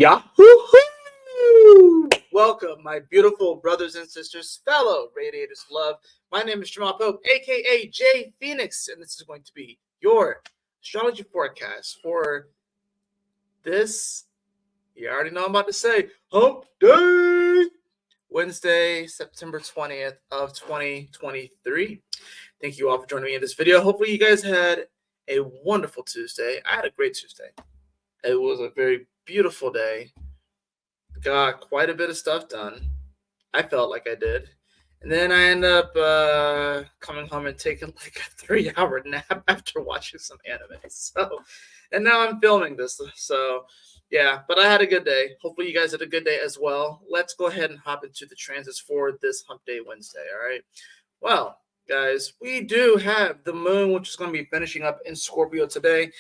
Yahoo! Welcome, my beautiful brothers and sisters, fellow radiators of love. My name is Jamal Pope, aka J Phoenix, and this is going to be your astrology forecast for this. You already know I'm about to say Hump Day, Wednesday, September 20th of 2023. Thank you all for joining me in this video. Hopefully, you guys had a wonderful Tuesday. I had a great Tuesday. It was a very beautiful day. Got quite a bit of stuff done. I felt like I did. And then I ended up coming home and taking like a 3-hour nap after watching some anime. And now I'm filming this. So, yeah, but I had a good day. Hopefully, you guys had a good day as well. Let's go ahead and hop into the transits for this Hump Day Wednesday. All right. Well, guys, we do have the moon, which is going to be finishing up in Scorpio today.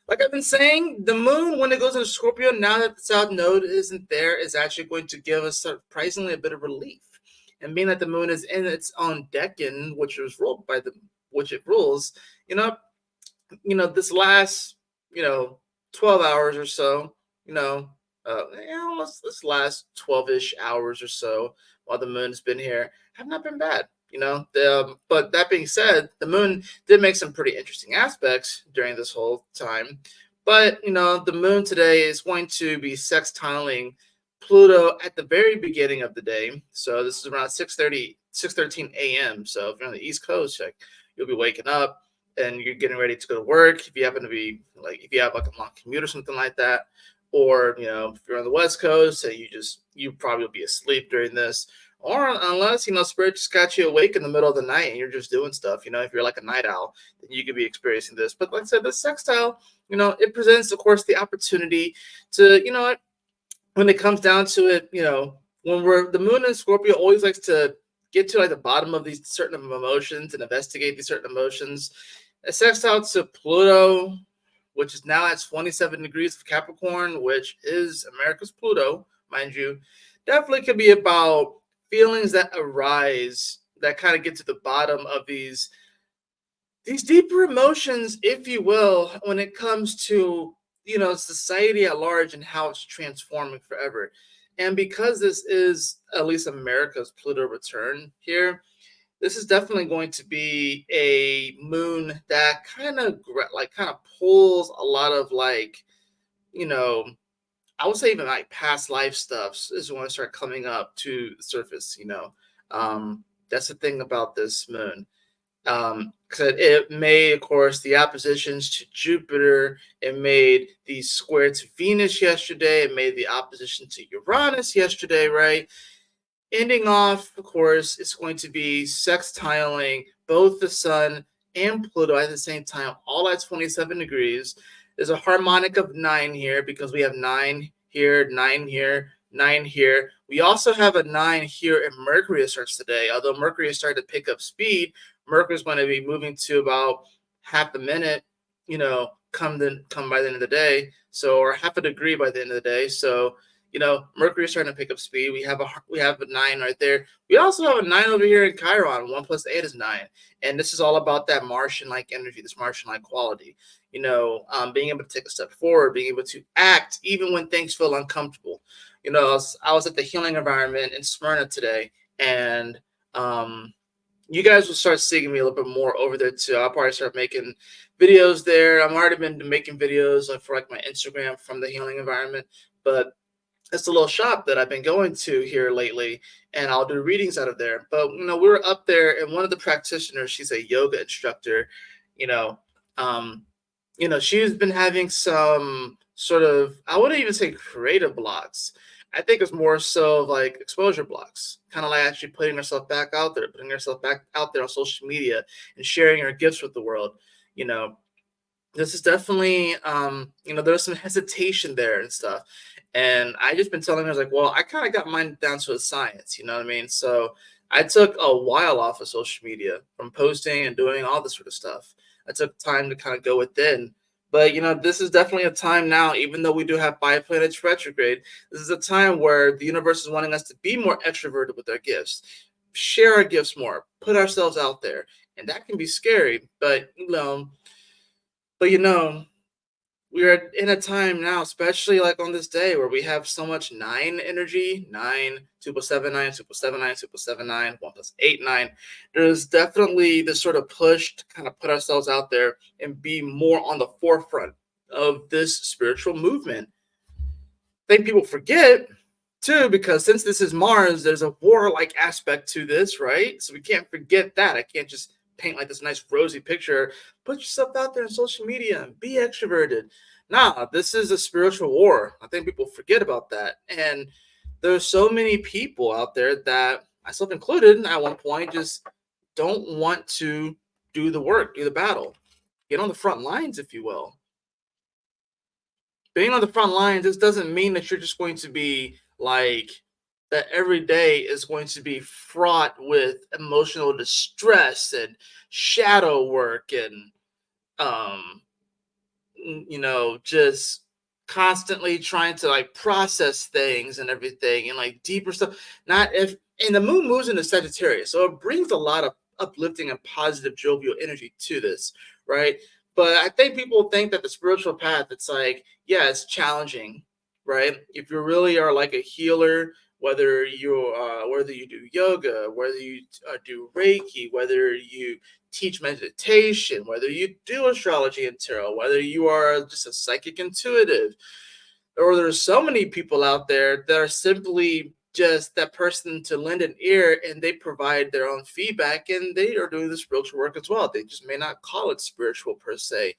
Like I've been saying, the moon, when it goes into Scorpio, now that the south node isn't there, is actually going to give us surprisingly a bit of relief. And being that the moon is in its own decan, which is ruled by which it rules, this last, 12 hours or so, this last 12-ish hours or so while the moon's been here have not been bad. But that being said, the moon did make some pretty interesting aspects during this whole time. But, the moon today is going to be sextiling Pluto at the very beginning of the day. So this is around 6:13 a.m. So if you're on the East Coast, you'll be waking up and you're getting ready to go to work. If you happen to be if you have like a long commute or something like that, or, if you're on the West Coast and you probably will be asleep during this. Or unless, Spirit just got you awake in the middle of the night and you're just doing stuff, if you're like a night owl, then you could be experiencing this. But like I said, the sextile, it presents, of course, the opportunity to, when it comes down to it, when the moon in Scorpio always likes to get to like the bottom of these certain emotions and investigate these certain emotions. A sextile to Pluto, which is now at 27 degrees of Capricorn, which is America's Pluto, mind you, definitely could be about feelings that arise that kind of get to the bottom of these deeper emotions, if you will, when it comes to, society at large and how it's transforming forever. And because this is at least America's Pluto return here, this is definitely going to be a moon that kind of pulls a lot of I would say even like past life stuff is when it start coming up to the surface. That's the thing about this moon. Because it made, of course, the oppositions to Jupiter. It made the square to Venus yesterday. It made the opposition to Uranus yesterday, right? Ending off, of course, it's going to be sextiling both the Sun and Pluto at the same time, all at 27 degrees. There's a harmonic of 9 here because we have 9 here, 9 here, 9 here. We also have a 9 here in Mercury starts today. Although Mercury has started to pick up speed, Mercury is going to be moving to about half a minute, come by the end of the day. So, or half a degree by the end of the day. So, Mercury is starting to pick up speed. We have a 9 right there. We also have a 9 over here in Chiron. 1 plus 8 is 9. And this is all about that Martian-like energy, this Martian-like quality. Being able to take a step forward, being able to act even when things feel uncomfortable. I was at the healing environment in Smyrna today, and you guys will start seeing me a little bit more over there too. I'll probably start making videos there. I've already been making videos for my Instagram from the healing environment, but it's a little shop that I've been going to here lately, and I'll do readings out of there. But we were up there, and one of the practitioners, she's a yoga instructor. She's been having some sort of, I wouldn't even say creative blocks. I think it's more so like exposure blocks, kind of like actually putting herself back out there, on social media and sharing her gifts with the world. This is definitely, there's some hesitation there and stuff. And I just been telling her, well, I kind of got mine down to a science, you know what I mean? So I took a while off of social media from posting and doing all this sort of stuff. I took time to kind of go within. But, this is definitely a time now, even though we do have 5 planets retrograde, this is a time where the universe is wanting us to be more extroverted with our gifts, share our gifts more, put ourselves out there. And that can be scary, but We are in a time now, especially like on this day, where we have so much nine energy, nine, 2 plus 7, 9, 2 plus 7, 9, 2 plus 7, 9, 1 plus 8, 9. There's definitely this sort of push to kind of put ourselves out there and be more on the forefront of this spiritual movement. I think people forget too, because since this is Mars, there's a warlike aspect to this, right? So we can't forget that. I can't just paint like this nice rosy picture. Put yourself out there on social media and be extroverted. Nah, this is a spiritual war. I think people forget about that. And there's so many people out there that, myself included, at one point just don't want to do the work, do the battle, get on the front lines, if you will. Being on the front lines, this doesn't mean that you're just going to be like, that every day is going to be fraught with emotional distress and shadow work and um just constantly trying to like process things and everything and like deeper stuff. Not if And the moon moves into Sagittarius, so it brings a lot of uplifting and positive jovial energy to this, right? But I think people think that the spiritual path, it's like, yeah, it's challenging, right? If you really are like a healer, whether you do yoga, whether you do Reiki, whether you teach meditation, whether you do astrology and tarot, whether you are just a psychic intuitive, or there's so many people out there that are simply just that person to lend an ear, and they provide their own feedback, and they are doing the spiritual work as well. They just may not call it spiritual per se.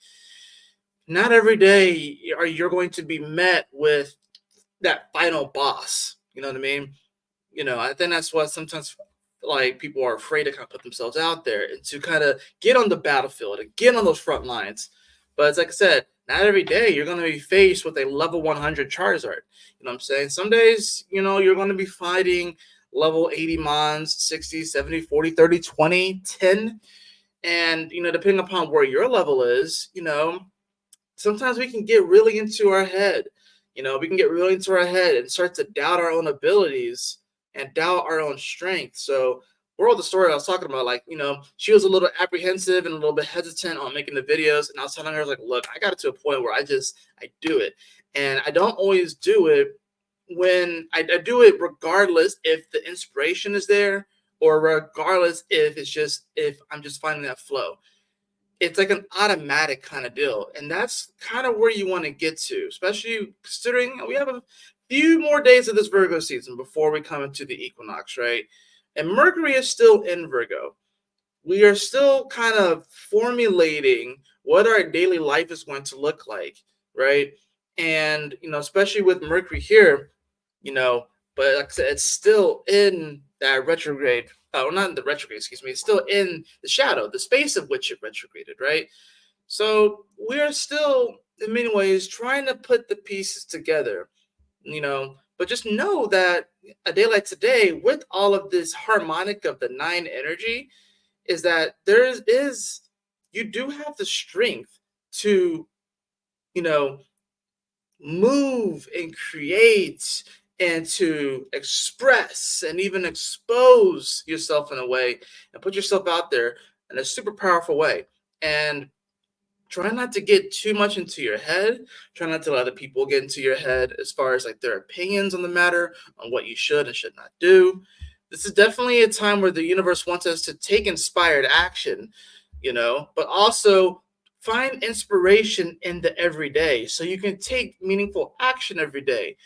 Not every day are you going to be met with that final boss. You know what I mean? I think that's why sometimes like people are afraid to kind of put themselves out there and to kind of get on the battlefield and get on those front lines. But it's like I said, not every day you're going to be faced with a level 100 Charizard. You know what I'm saying? Some days, you're going to be fighting level 80 Mons, 60, 70, 40, 30, 20, 10. And, depending upon where your level is, sometimes we can get really into our head. We can get really into our head and start to doubt our own abilities and doubt our own strength. So, moral of the story I was talking about, like, she was a little apprehensive and a little bit hesitant on making the videos. And I was telling her, like, look, I got it to a point where I do it. And I don't always do it when I do it regardless if the inspiration is there or regardless if I'm just finding that flow. It's like an automatic kind of deal. And that's kind of where you want to get to, especially considering we have a few more days of this Virgo season before we come into the equinox, right? And Mercury is still in Virgo. We are still kind of formulating what our daily life is going to look like, right? And, especially with Mercury here, you know, but like I said, it's still in that retrograde. Oh, not in the retrograde, excuse me. It's still in the shadow, the space of which it retrograded, right? So we are still, in many ways, trying to put the pieces together, But just know that a day like today, with all of this harmonic of the nine energy, is that you do have the strength to, you know, move and create and to express and even expose yourself in a way and put yourself out there in a super powerful way. And try not to get too much into your head. Try not to let other people get into your head as far as like their opinions on the matter, on what you should and should not do. This is definitely a time where the universe wants us to take inspired action, but also find inspiration in the everyday so you can take meaningful action every day.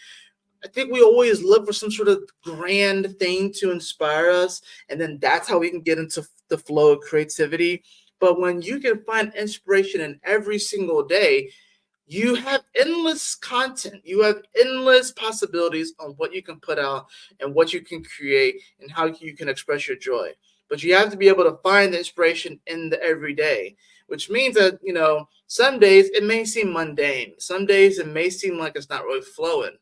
I think we always look for some sort of grand thing to inspire us, and then that's how we can get into the flow of creativity. But when you can find inspiration in every single day, you have endless content. You have endless possibilities on what you can put out and what you can create and how you can express your joy. But you have to be able to find the inspiration in the everyday, which means that, some days it may seem mundane. Some days it may seem like it's not really flowing.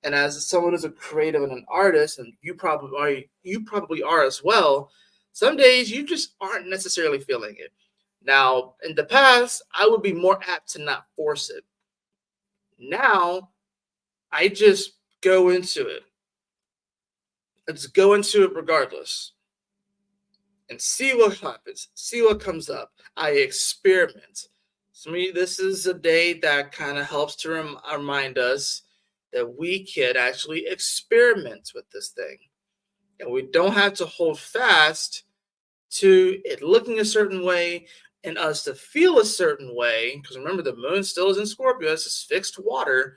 And as someone who's a creative and an artist, and you probably are as well, some days you just aren't necessarily feeling it. Now, in the past, I would be more apt to not force it. Now, I just go into it. Let's go into it regardless and see what happens, see what comes up. I experiment. So this is a day that kind of helps to remind us that we can actually experiment with this thing. And we don't have to hold fast to it looking a certain way and us to feel a certain way. Because remember, the moon still is in Scorpio, it's fixed water.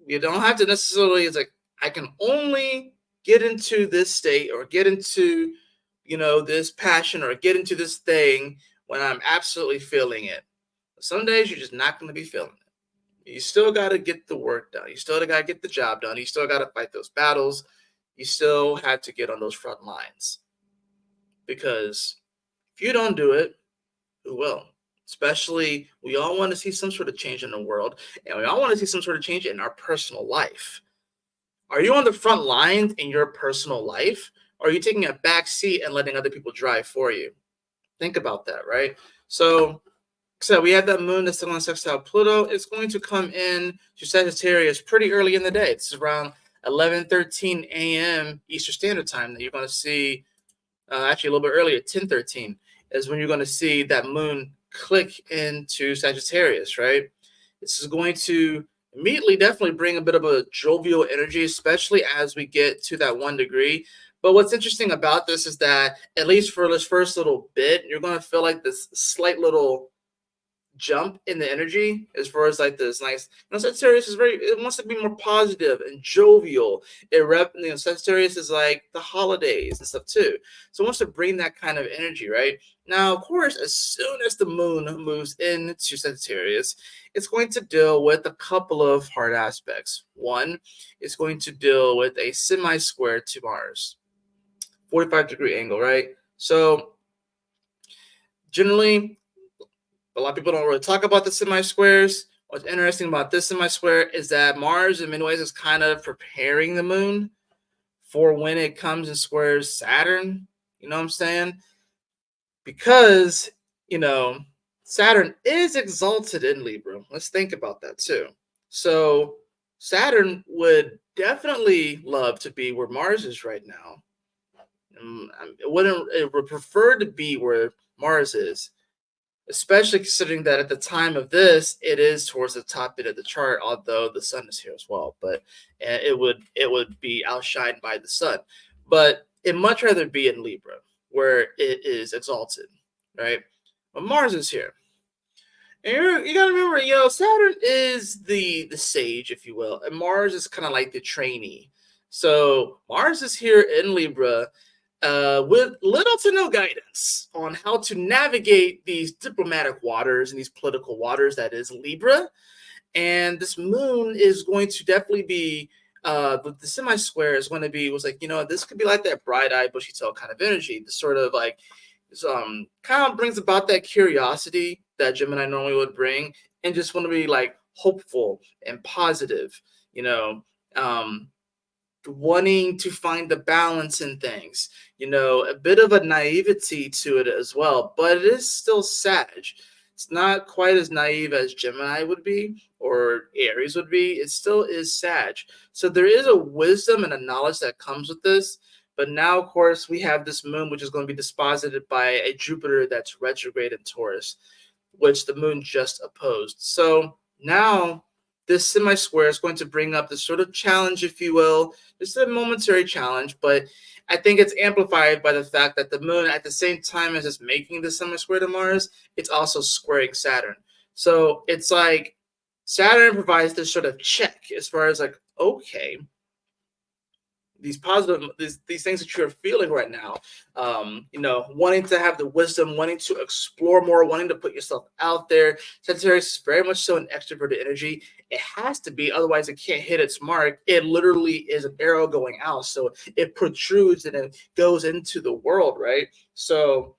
You don't have to necessarily, it's like, I can only get into this state or get into, this passion or get into this thing when I'm absolutely feeling it. Some days you're just not going to be feeling it. You still got to get the work done. You still got to get the job done. You still got to fight those battles. You still have to get on those front lines. Because if you don't do it, who will? Especially, we all want to see some sort of change in the world, and we all want to see some sort of change in our personal life. Are you on the front lines in your personal life? Or are you taking a back seat and letting other people drive for you? Think about that, right? So we have that moon that's still on sextile Pluto. It's going to come in to Sagittarius pretty early in the day. It's around 11:13 a.m. Eastern Standard Time that you're going to see, actually a little bit earlier, 10:13 is when you're going to see that moon click into Sagittarius, right? This is going to immediately definitely bring a bit of a jovial energy, especially as we get to that 1 degree. But what's interesting about this is that, at least for this first little bit, you're going to feel like this slight little jump in the energy as far as like this nice, Sagittarius is it wants to be more positive and jovial. Sagittarius is like the holidays and stuff too, so it wants to bring that kind of energy, right? Now, of course, as soon as the moon moves into Sagittarius, it's going to deal with a couple of hard aspects. One, it's going to deal with a semi-square to Mars, 45-degree angle, right? So generally, a lot of people don't really talk about the semi-squares. What's interesting about this semi-square is that Mars, in many ways, is kind of preparing the moon for when it comes and squares Saturn. You know what I'm saying? Because, Saturn is exalted in Libra. Let's think about that too. So Saturn would definitely love to be where Mars is right now. It would prefer to be where Mars is, especially considering that at the time of this, it is towards the top bit of the chart, although the sun is here as well. But it would be outshined by the sun. But it'd much rather be in Libra, where it is exalted, right? But Mars is here. And you gotta remember, Saturn is the sage, if you will, and Mars is kind of like the trainee. So Mars is here in Libra, with little to no guidance on how to navigate these diplomatic waters and these political waters that is Libra. And this moon is going to definitely be, the semi-square is going to be, this could be like that bright-eyed, bushy-tailed kind of energy. This sort of like, kind of brings about that curiosity that Gemini normally would bring, and just want to be like hopeful and positive, wanting to find the balance in things, a bit of a naivety to it as well, but it is still Sag. It's not quite as naive as Gemini would be or Aries would be. It still is Sag. So there is a wisdom and a knowledge that comes with this. But now, of course, we have this moon, which is going to be disposited by a Jupiter that's retrograde in Taurus, which the moon just opposed. So now this semi-square is going to bring up this sort of challenge, if you will. It's a momentary challenge, but I think it's amplified by the fact that the moon, at the same time as it's making the semi-square to Mars, it's also squaring Saturn. So it's like Saturn provides this sort of check as far as like, okay, these positive, these things that you're feeling right now, wanting to have the wisdom, wanting to explore more, wanting to put yourself out there. Sagittarius is very much so an extroverted energy. It has to be, otherwise it can't hit its mark. It literally is an arrow going out, so it protrudes and it goes into the world, right? So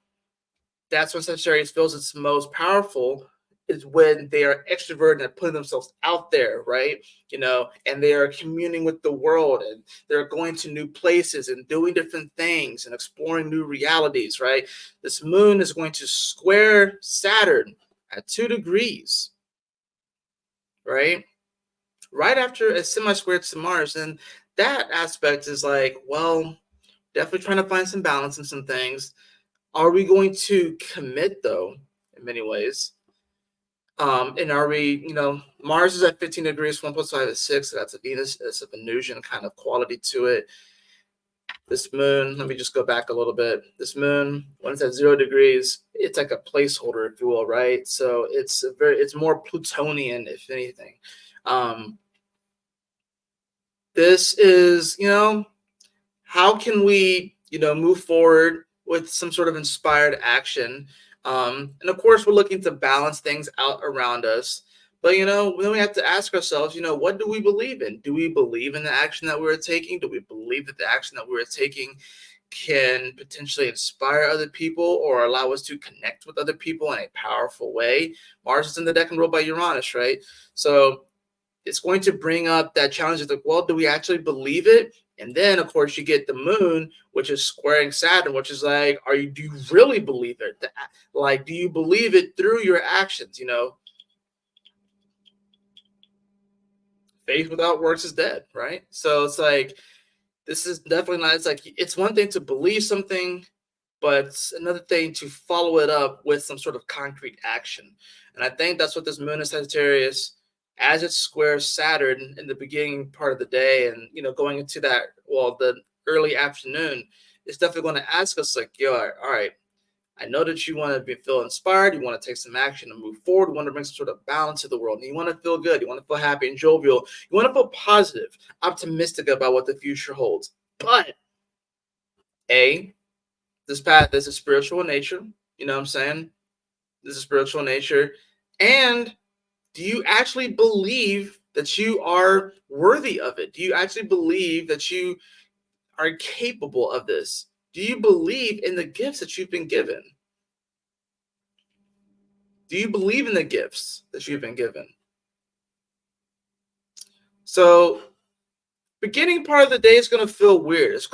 that's when Sagittarius feels its most powerful, is when they are extroverted and putting themselves out there, right? And they are communing with the world, and they're going to new places and doing different things and exploring new realities, right? This moon is going to square Saturn at 2 degrees, right? Right after a semi-square to Mars. And that aspect is like, well, definitely trying to find some balance in some things. Are we going to commit, though, in many ways? And are we, Mars is at 15 degrees, 1 plus 5 is 6. So that's a Venus, it's a Venusian kind of quality to it. This moon, let me just go back a little bit. This moon, when it's at 0 degrees, it's like a placeholder, if you will, right? So it's more Plutonian, if anything. This is, how can we, move forward with some sort of inspired action? And of course, we're looking to balance things out around us. But, then we have to ask ourselves, what do we believe in? Do we believe in the action that we're taking? Do we believe that the action that we're taking can potentially inspire other people or allow us to connect with other people in a powerful way? Mars is in the decan ruled by Uranus, right? So it's going to bring up that challenge of like, well, do we actually believe it? And then, of course, you get the moon, which is squaring Saturn, which is like, do you really believe it? Like, do you believe it through your actions? Faith without works is dead, right? So it's like, this is definitely not, it's like, it's one thing to believe something, but it's another thing to follow it up with some sort of concrete action. And I think that's what this moon in Sagittarius, as it squares Saturn in the beginning part of the day and, going into that, well, the early afternoon, it's definitely going to ask us like, yo, all right, I know that you want to feel inspired. You want to take some action and move forward. You want to bring some sort of balance to the world. And you want to feel good. You want to feel happy and jovial. You want to feel positive, optimistic about what the future holds. But this path, this is spiritual in nature. You know what I'm saying? This is spiritual in nature. And do you actually believe that you are worthy of it? Do you actually believe that you are capable of this? Do you believe in the gifts that you've been given? Do you believe in the gifts that you've been given? So beginning part of the day is going to feel weird. It's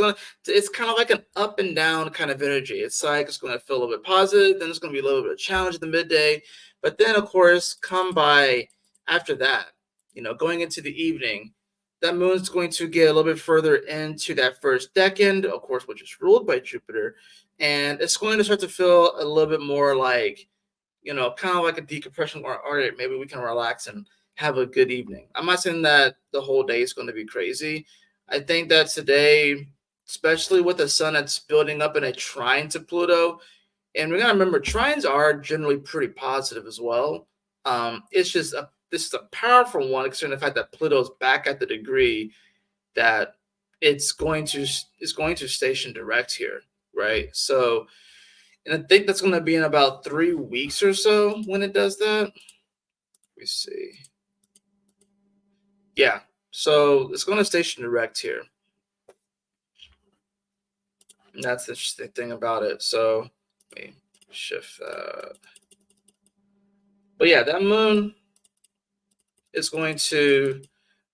kind of like an up and down kind of energy. It's like it's going to feel a little bit positive, then it's going to be a little bit of challenge at the midday, but then of course come by after that, going into the evening, that moon's going to get a little bit further into that first decan, of course, which is ruled by Jupiter, and it's going to start to feel a little bit more like, kind of like a decompression, or all right, maybe we can relax and have a good evening. I'm not saying that the whole day is going to be crazy. I think that today, especially with the sun that's building up in a trine to Pluto, and we gotta remember trines are generally pretty positive as well. It's just this is a powerful one, considering the fact that Pluto's back at the degree that it's going to station direct here, right? So, and I think that's going to be in about 3 weeks or so when it does that. Let me see. Yeah, so it's going to station direct here. And that's the interesting thing about it. So let me shift that. But yeah, that moon is going to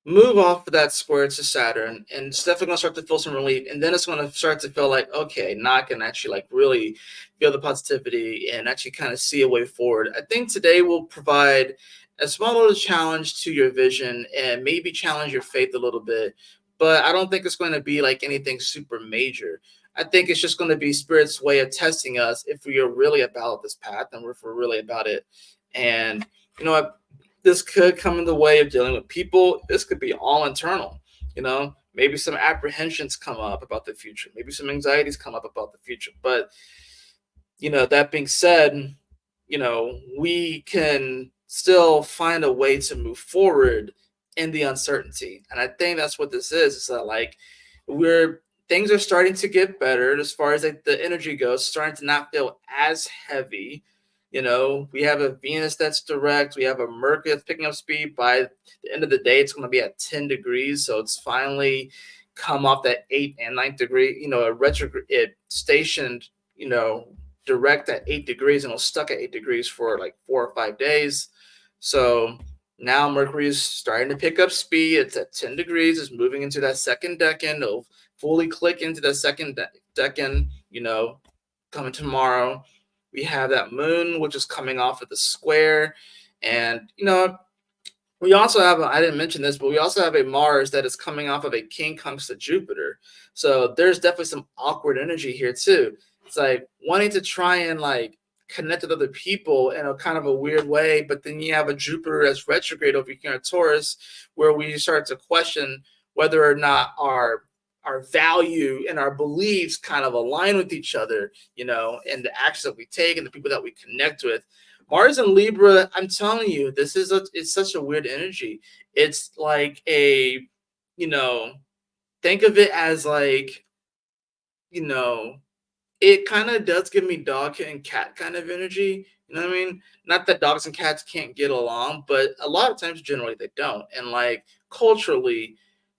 move off of that square to Saturn, and it's definitely going to start to feel some relief. And then it's going to start to feel like, okay, now I can actually like really feel the positivity and actually kind of see a way forward. I think today will provide a small little challenge to your vision and maybe challenge your faith a little bit. But I don't think it's going to be like anything super major. I think it's just going to be Spirit's way of testing us if we are really about this path and if we're really about it. And you know what? This could come in the way of dealing with people. This could be all internal. Maybe some apprehensions come up about the future. Maybe some anxieties come up about the future. But, that being said, we can still find a way to move forward in the uncertainty. And I think that's what this is that like things are starting to get better as far as like the energy goes, starting to not feel as heavy. We have a Venus that's direct. We have a Mercury that's picking up speed. By the end of the day, it's going to be at 10 degrees. So it's finally come off that 8th and 9th degree. A retrograde, it stationed, direct at 8 degrees, and it was stuck at 8 degrees for like 4 or 5 days. So now Mercury is starting to pick up speed. It's at 10 degrees. It's moving into that second decan. It'll fully click into the second decan, coming tomorrow. We have that moon, which is coming off of the square. And, we also have, I didn't mention this, but we also have a Mars that is coming off of a quincunx to Jupiter. So there's definitely some awkward energy here too. It's like wanting to try and like connect with other people in a kind of a weird way. But then you have a Jupiter as retrograde over here in Taurus, where we start to question whether or not our value and our beliefs kind of align with each other, and the actions that we take and the people that we connect with. Mars and Libra, I'm telling you, it's such a weird energy. It's like you know, think of it as like, you know, it kind of does give me dog and cat kind of energy. You know what I mean? Not that dogs and cats can't get along, but a lot of times generally they don't. And like culturally,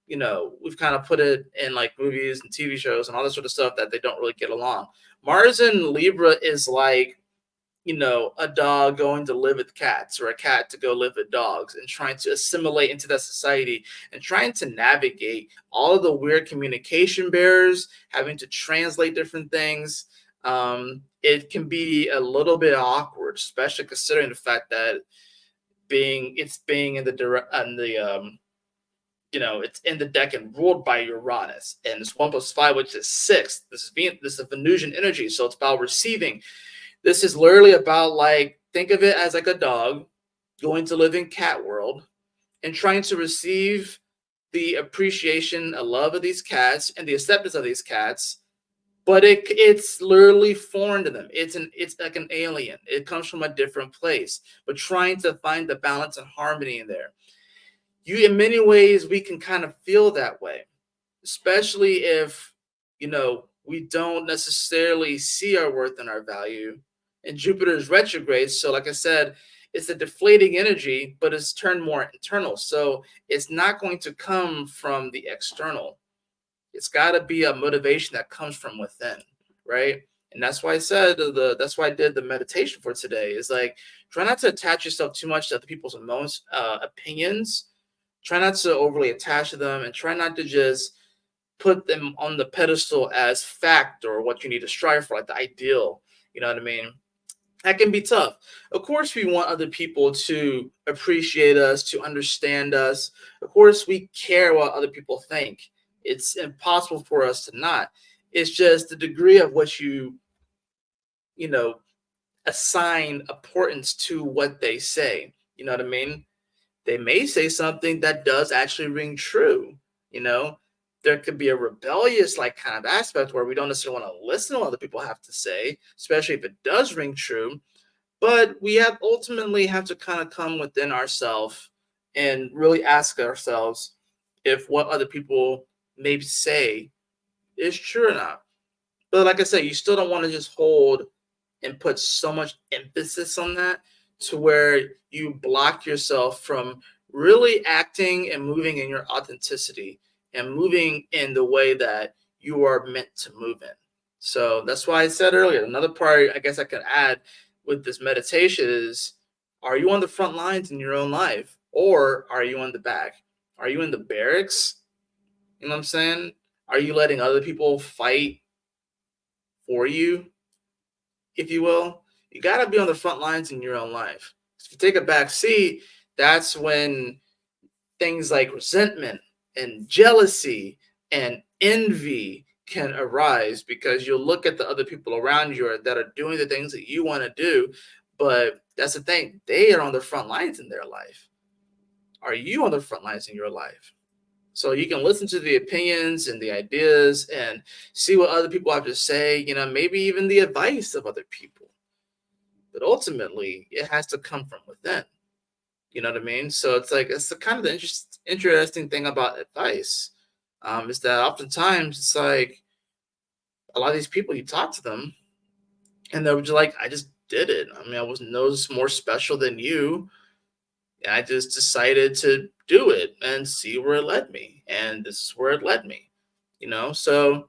we've kind of put it in like movies and TV shows and all this sort of stuff that they don't really get along. Mars and Libra is like, a dog going to live with cats or a cat to go live with dogs and trying to assimilate into that society and trying to navigate all of the weird communication barriers, having to translate different things. It can be a little bit awkward, especially considering the fact that it's being in the direct and the it's in the deck and ruled by Uranus, and it's 1 + 5, which is 6. This is Venusian energy, so it's about receiving. This is literally about, like, think of it as like a dog going to live in cat world and trying to receive the appreciation, a love of these cats and the acceptance of these cats, but it's literally foreign to them. It's like an alien. It comes from a different place, but trying to find the balance and harmony in there. In many ways, we can kind of feel that way, especially if, we don't necessarily see our worth and our value. And Jupiter is retrograde. So like I said, it's a deflating energy, but it's turned more internal. So it's not going to come from the external. It's got to be a motivation that comes from within, right? And that's why that's why I did the meditation for today, is like, try not to attach yourself too much to other people's opinions. Try not to overly attach to them, and try not to just put them on the pedestal as fact or what you need to strive for, like the ideal. You know what I mean? That can be tough. Of course, we want other people to appreciate us, to understand us. Of course, we care what other people think. It's impossible for us to not. It's just the degree of which you know, assign importance to what they say. You know what I mean? They may say something that does actually ring true. There could be a rebellious like kind of aspect where we don't necessarily want to listen to what other people have to say, especially if it does ring true. But we ultimately have to kind of come within ourselves and really ask ourselves if what other people may say is true or not. But like I said, you still don't want to just hold and put so much emphasis on that to where you block yourself from really acting and moving in your authenticity and moving in the way that you are meant to move in. So that's why I said earlier, another part I guess I could add with this meditation is, are you on the front lines in your own life, or are you on the back? Are you in the barracks? You know what I'm saying? Are you letting other people fight for you, if you will? You got to be on the front lines in your own life. If you take a back seat, that's when things like resentment and jealousy and envy can arise, because you'll look at the other people around you that are doing the things that you want to do. But that's the thing, they are on the front lines in their life. Are you on the front lines in your life? So you can listen to the opinions and the ideas and see what other people have to say, maybe even the advice of other people. But ultimately, it has to come from within. You know what I mean? So it's like, it's the kind of the interesting thing about advice, is that oftentimes it's like a lot of these people, you talk to them and they're just like, I just did it. I mean, I was no more special than you. And I just decided to do it and see where it led me. And this is where it led me, So,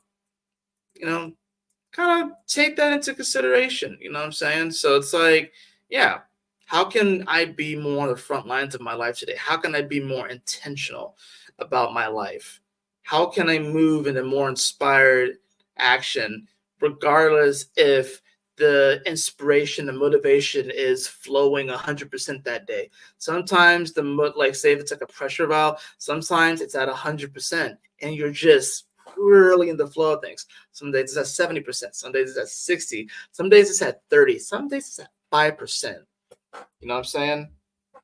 kind of take that into consideration. You know what I'm saying? So it's like, yeah, how can I be more on the front lines of my life today? How can I be more intentional about my life? How can I move in a more inspired action, regardless if the inspiration, the motivation is flowing 100% that day? Sometimes like say if it's like a pressure valve, sometimes it's at 100% and you're just really in the flow of things. Some days it's at 70%, some days it's at 60, some days it's at 30, some days it's at 5%. You know what I'm saying?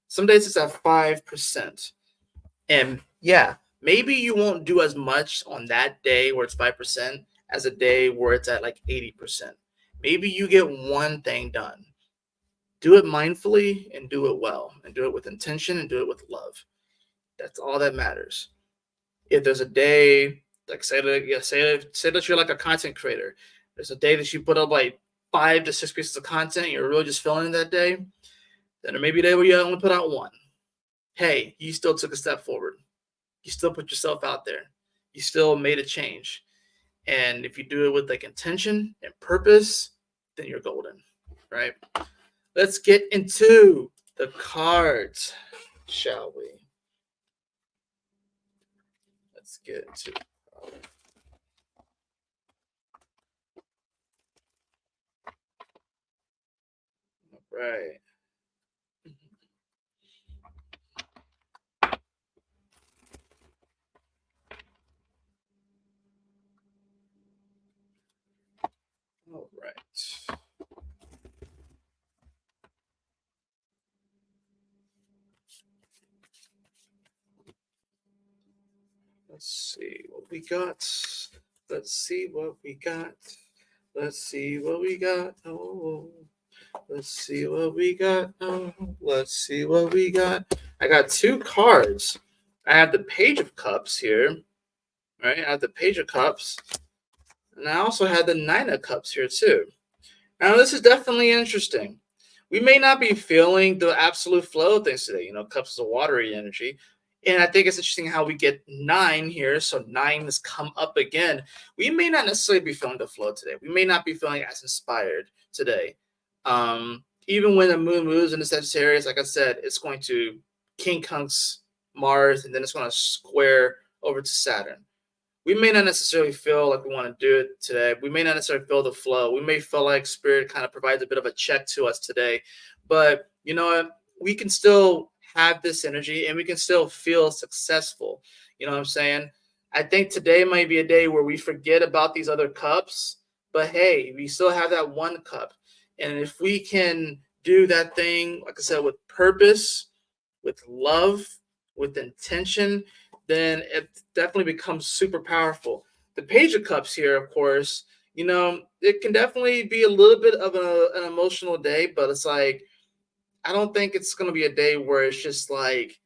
Some days it's at 5%. And yeah, maybe you won't do as much on that day where it's 5% as a day where it's at like 80%. Maybe you get one thing done. Do it mindfully and do it well, and do it with intention and do it with love. That's all that matters. If there's a day, like say that you're like a content creator, there's a day that you put up like 5 to 6 pieces of content, and you're really just feeling it that day, then there may be a day where you only put out one. Hey, you still took a step forward. You still put yourself out there. You still made a change. And if you do it with like intention and purpose, then you're golden, right? Let's get into the cards, shall we? Let's get into it. All right. All right. Let's see what we got. Let's see what we got. Let's see what we got. Oh, let's see what we got. Oh, let's see what we got. I got 2 cards. I have the Page of Cups here. Right? I have the Page of Cups. And I also had the 9 of Cups here too. Now, this is definitely interesting. We may not be feeling the absolute flow of things today. You know, Cups is a watery energy. And I think it's interesting how we get 9 here. So 9 has come up again. We may not necessarily be feeling the flow today. We may not be feeling as inspired today. Even when the moon moves into Sagittarius, like I said, it's going to quincunx Mars, and then it's going to square over to Saturn. We may not necessarily feel like we want to do it today. We may not necessarily feel the flow. We may feel like spirit kind of provides a bit of a check to us today. But you know what? We can still have this energy and we can still feel successful. You know what I'm saying? I think today might be a day where we forget about these other cups, but hey, we still have that one cup. And if we can do that thing, like I said, with purpose, with love, with intention, then it definitely becomes super powerful. The Page of Cups here, of course, you know, it can definitely be a little bit of an emotional day, but it's like, I don't think it's going to be a day where it's just like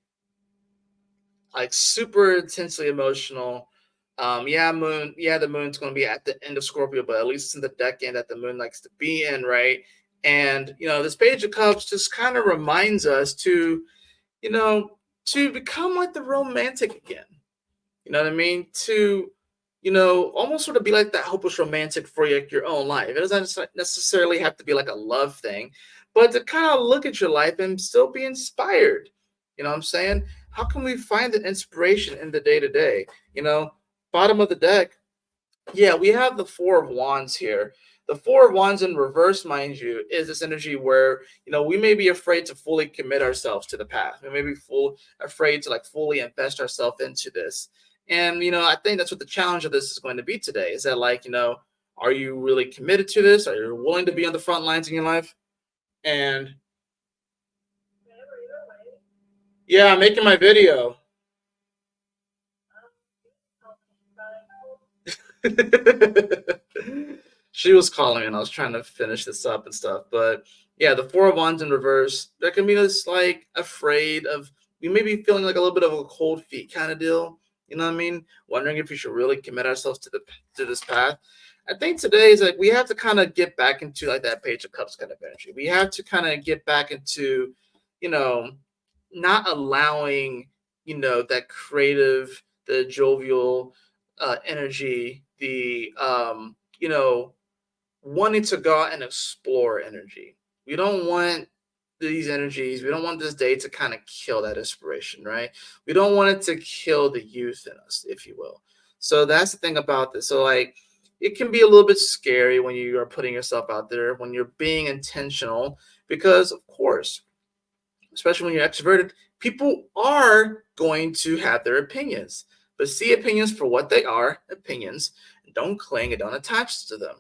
super intensely emotional. The moon's going to be at the end of Scorpio, but at least it's in the decade that the moon likes to be in, right? And you know, this Page of Cups just kind of reminds us to, you know, to become like the romantic again. You know what I mean? To, you know, almost sort of be like that hopeless romantic for your own life. It doesn't necessarily have to be like a love thing, but to kind of look at your life and still be inspired. You know what I'm saying? How can we find the inspiration in the day to day? You know, bottom of the deck, yeah, we have the Four of Wands here. The Four of Wands in reverse, mind you, is this energy where, you know, we may be afraid to fully commit ourselves to the path. We may be afraid to like fully invest ourselves into this. And, you know, I think that's what the challenge of this is going to be today, is that, like, you know, are you really committed to this? Are you willing to be on the front lines in your life? And yeah, I'm making my video. She was calling me and I was trying to finish this up and stuff. But yeah, the Four of Wands in reverse, there can be this like afraid of, we may be feeling like a little bit of a cold feet kind of deal. You know what I mean? Wondering if we should really commit ourselves to this path. I think today is like we have to kind of get back into like that Page of Cups kind of energy. We have to kind of get back into, you know, not allowing, you know, that creative, the jovial energy, the you know, wanting to go out and explore energy. We don't want these energies. We don't want this day to kind of kill that inspiration, right? We don't want it to kill the youth in us, if you will. So that's the thing about this. So like, it can be a little bit scary when you are putting yourself out there, when you're being intentional, because of course, especially when you're extroverted, people are going to have their opinions. but see opinions for what they are, opinions, and don't cling and don't attach to them.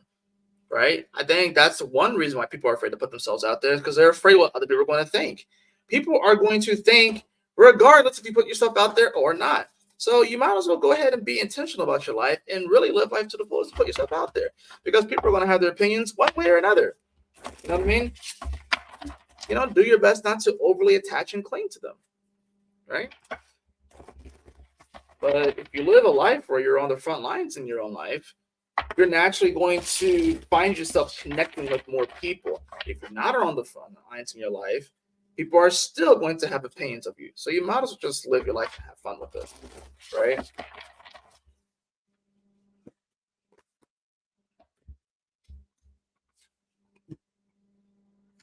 Right? I think that's one reason why people are afraid to put themselves out there, is because they're afraid what other people are going to think. People are going to think regardless if you put yourself out there or not. So you might as well go ahead and be intentional about your life and really live life to the fullest and put yourself out there, because people are going to have their opinions one way or another. You know what I mean? Do your best not to overly attach and cling to them. Right? But if you live a life where you're on the front lines in your own life, you're naturally going to find yourself connecting with more people. If you're not on the front lines in your life, people are still going to have opinions of you. So you might as well just live your life and have fun with it, right?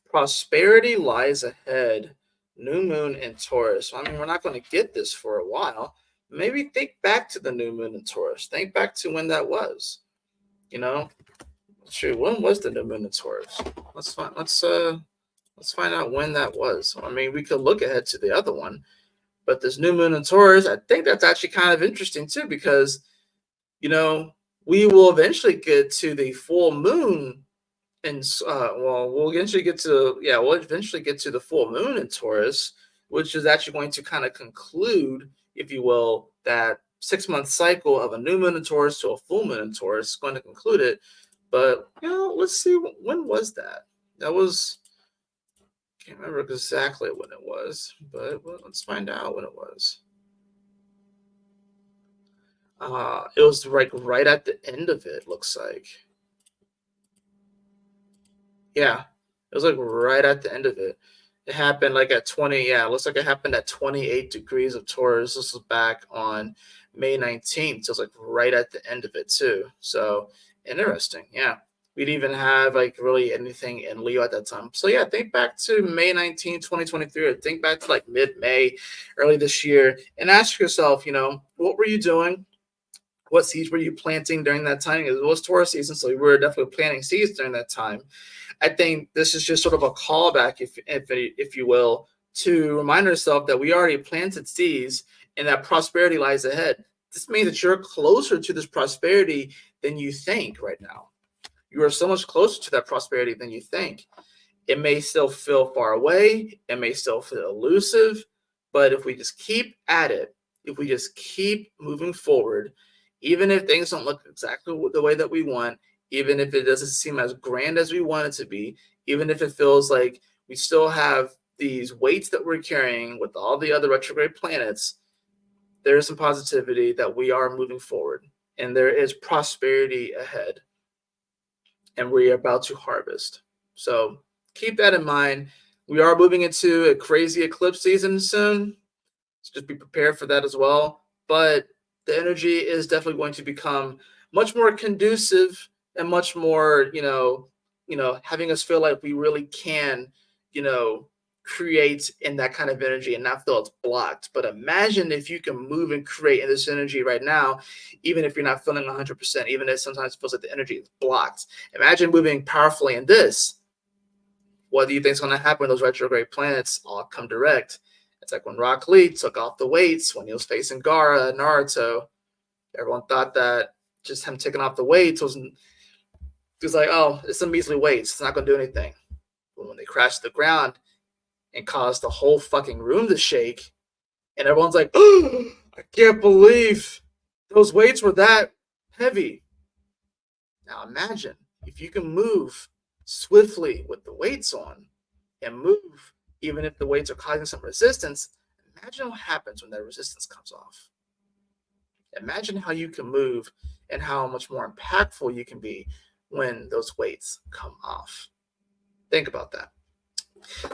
Prosperity lies ahead. New moon in Taurus. I mean, we're not going to get this for a while. Maybe think back to the new moon in Taurus. Think back to when that was. Shoot, when was the new moon in Taurus? Let's find out when that was. I mean, we could look ahead to the other one, but this new moon in Taurus, I think that's actually kind of interesting too, because we will eventually get to the full moon, and we'll eventually get to the full moon in Taurus, which is actually going to kind of conclude, if you will, that 6-month cycle of a new moon in Taurus to a full moon in Taurus. Is going to conclude it. But let's see, when was that? That was, can't remember exactly when it was, but let's find out when it was. It was like right at the end of it, looks like. Yeah, it was like right at the end of it. It happened like at 20. Yeah, it looks like it happened at 28 degrees of Taurus. This was back on May 19th. So it was like right at the end of it too. So interesting. Yeah. We didn't even have like really anything in Leo at that time. So yeah, think back to May 19th, 2023, or think back to like mid-May, early this year, and ask yourself, what were you doing? What seeds were you planting during that time? It was Taurus season, so we were definitely planting seeds during that time. I think this is just sort of a callback, if you will, to remind ourselves that we already planted seeds and that prosperity lies ahead. This means that you're closer to this prosperity than you think right now. You are so much closer to that prosperity than you think. It may still feel far away. It may still feel elusive. But if we just keep at it, if we just keep moving forward, even if things don't look exactly the way that we want, even if it doesn't seem as grand as we want it to be, even if it feels like we still have these weights that we're carrying with all the other retrograde planets, there is some positivity that we are moving forward and there is prosperity ahead and we are about to harvest. So keep that in mind. We are moving into a crazy eclipse season soon. So just be prepared for that as well. But the energy is definitely going to become much more conducive and much more, having us feel like we really can, create in that kind of energy and not feel it's blocked. But imagine if you can move and create in this energy right now, even if you're not feeling 100%, even if sometimes it feels like the energy is blocked. Imagine moving powerfully in this. What do you think is going to happen when those retrograde planets all come direct? It's like when Rock Lee took off the weights when he was facing Gaara in Naruto. Everyone thought that just him taking off the weights was like, oh, it's some measly weights. It's not going to do anything. But when they crashed to the ground and caused the whole fucking room to shake, and everyone's like, oh, I can't believe those weights were that heavy. Now imagine if you can move swiftly with the weights on and move even if the weights are causing some resistance. Imagine what happens when that resistance comes off. Imagine how you can move and how much more impactful you can be when those weights come off. Think about that.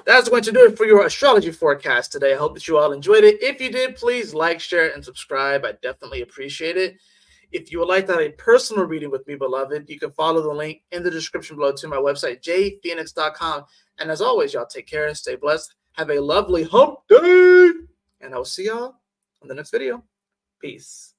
That's going to do it for your astrology forecast today. I hope that you all enjoyed it. If you did, please like, share, and subscribe. I definitely appreciate it. If you would like to have a personal reading with me, beloved, you can follow the link in the description below to my website, jphoenix.com. And as always, y'all take care, stay blessed, have a lovely hump day, and I'll see y'all on the next video. Peace.